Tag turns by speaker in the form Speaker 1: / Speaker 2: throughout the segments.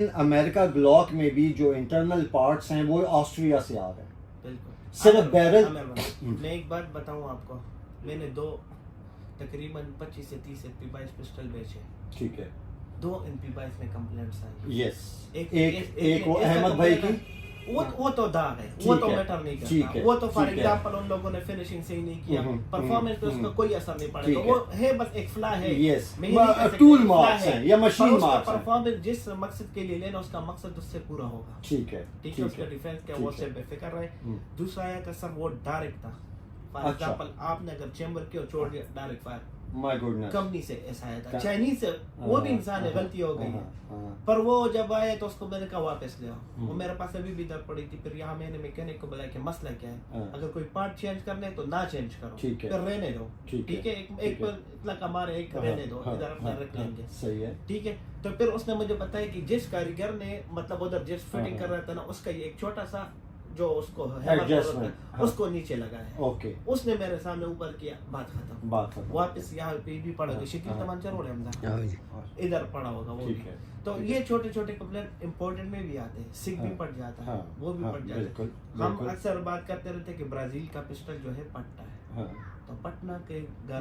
Speaker 1: America Glock में भी जो इंटरनल पार्ट्स हैं वो ऑस्ट्रिया से आ रहे हैं।
Speaker 2: बिल्कुल
Speaker 1: सिर्फ बैरल।
Speaker 2: मैं एक बात बताऊं आपको, मैंने तकरीबन 25 से 30 MP22 पिस्टल बेचे।
Speaker 1: ठीक है।
Speaker 2: 2 MP22 में कंप्लेंट्स आई।
Speaker 1: यस।
Speaker 2: एक
Speaker 1: एक वो अहमद भाई की,
Speaker 2: वो तो दाग है, वो तो मैटर नहीं करता। वो तो फॉर एग्जांपल उन लोगों ने फिनिशिंग सही नहीं किया, परफॉर्मेंस पे उसका कोई असर नहीं पड़ेगा। वो है बस एक फ्ला है।
Speaker 1: यस, टूल मार्क्स हैं या मशीन मार्क्स हैं।
Speaker 2: परफॉर्मेंस जिस मकसद के लिए लेना उसका मकसद उससे पूरा होगा।
Speaker 1: ठीक है,
Speaker 2: ठीक है। उसका डिफेंस क्या वो से बेफिक्र रहे। दूसरा है कि सर वो डायरेक्ट था। फॉर एग्जांपल आपने अगर चेंबर के छोड़ दिया direct fire,
Speaker 1: my goodness,
Speaker 2: company से ऐसा आया था, चाइनीज से, वो भी इंसान है, गलती हो गई है। पर वो जब आया तो उसको मैंने कहा वापस ले आओ। वो मेरे पास अभी भी दर्द पड़ी थी। फिर यहाँ मैंने मैकेनिक को बुलाया कि मसला क्या है, अगर कोई पार्ट चेंज करना है तो ना चेंज करो, फिर रहने दो। ठीक है, एक पर इतना कमा रहे, एक रहने दो, इधर अपना रख लेंगे।
Speaker 1: सही है।
Speaker 2: ठीक है। तो फिर उसने मुझे बताया कि जिस कारीगर ने मतलब उधर जिस फिटिंग कर रहा था ना, उसका ये एक छोटा सा जो उसको उसको नीचे लगा है।
Speaker 1: ओके।
Speaker 2: उसने मेरे सामने ऊपर किया, बात खत्म। वापस यहाँ पे भी पड़ा गया, शिकिल तमान जरूर है इधर पड़ा होगा वो भी। तो ये छोटे छोटे कंप्लेंट इम्पोर्टेंट में भी आते हैं, सिक भी पड़ जाता है, वो भी पड़ जाता है। हम अक्सर बात करते रहते हैं कि ब्राजील का पिस्टल जो है पट्टा है। तो पटना के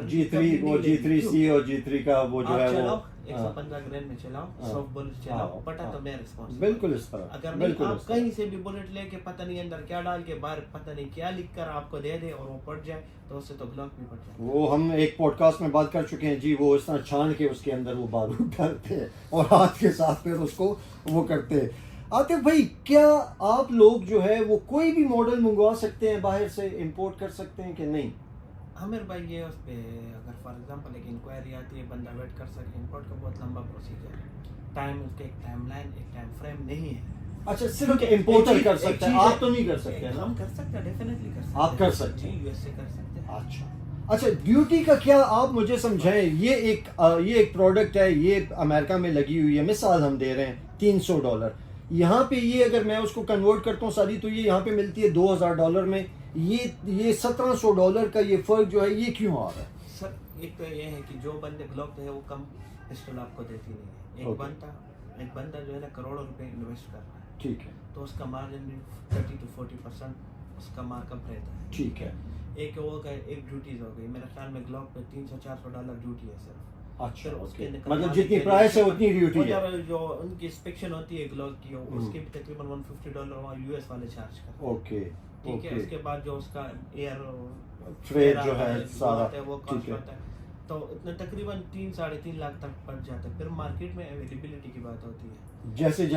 Speaker 1: G3 वो G3C और G3 का वो जो है वो
Speaker 2: 115 ग्रेड में चलाओ, सॉफ्ट बुलेट चलाओ, पटा तो मैं रिस्पॉन्सिबल।
Speaker 1: बिल्कुल इस तरह।
Speaker 2: अगर नहीं आप कहीं से भी बुलेट लेके पता नहीं अंदर क्या डाल के बाहर पता नहीं क्या लिख कर आपको दे दे और वो पड़ जाए तो उससे तो ग्लॉक भी पड़ जाए।
Speaker 1: वो हम एक पॉडकास्ट में बात कर चुके हैं जी, वो इस तरह छान के उसके अंदर वो बारूद डालते हैं और हाथ के साथ फिर उसको वो करते हैं। आतिफ भाई, क्या आप लोग जो है वो कोई भी मॉडल मंगवा सकते हैं बाहर से, इंपोर्ट कर सकते हैं कि नहीं?
Speaker 2: आमिर भाई ये उस पे अगर फॉर एग्जांपल एक इंक्वायरी आती है, बंदा वेट कर सके, इंपोर्ट का बहुत लंबा प्रोसीजर है। टाइम उसके एक टाइमलाइन, एक टाइम फ्रेम नहीं है।
Speaker 1: अच्छा, सिर्फ इंपोर्टर कर सकते हैं, आप तो नहीं कर सकते हैं ना?
Speaker 2: हम कर सकते हैं, डेफिनेटली कर सकते हैं।
Speaker 1: आप कर सकते हैं,
Speaker 2: यूएस से कर सकते हैं।
Speaker 1: अच्छा, ड्यूटी का क्या आप मुझे समझाएं। ये एक प्रोडक्ट है, ये अमेरिका में लगी हुई है, मिसाल हम दे रहे हैं $300। यहाँ पे ये अगर मैं उसको कन्वर्ट करता हूँ सारी, तो ये यहाँ पे मिलती है $2000 में। ये $1700 का ये फर्क जो है ये क्यों आ रहा है?
Speaker 2: सर एक तो ये है कि जो बंदे ब्लॉक है वो कम पिस्टल आपको देती नहीं है। एक बंदा जो है ना करोड़ों रुपए इन्वेस्ट कर रहा है। ठीक है। तो उसका मार्जिन भी 30 to 40% उसका मार्कअप रहता है।
Speaker 1: ठीक है।
Speaker 2: एक वो गए, एक ड्यूटीज हो गई, मेरे ख्याल में ग्लॉक पे $300-400 ड्यूटी है सिर्फ।
Speaker 1: अच्छा,
Speaker 2: उसके
Speaker 1: मतलब जितनी प्राइस है उतनी ड्यूटी है।
Speaker 2: जो उनकी इंस्पेक्शन होती है ग्लॉक की, उसके भी तकरीबन $150 वहाँ यूएस वाले चार्ज करते हैं। ओके। ठीक है। उसके बाद जो उसका एयर
Speaker 1: फ्रेट जो है सारा
Speaker 2: वो कॉस्ट होता है, तो इतना तकरीबन 3-3.5 लाख तक पड़ जाता है। फिर मार्केट में अवेलेबिलिटी की बात होती है।
Speaker 1: जैसे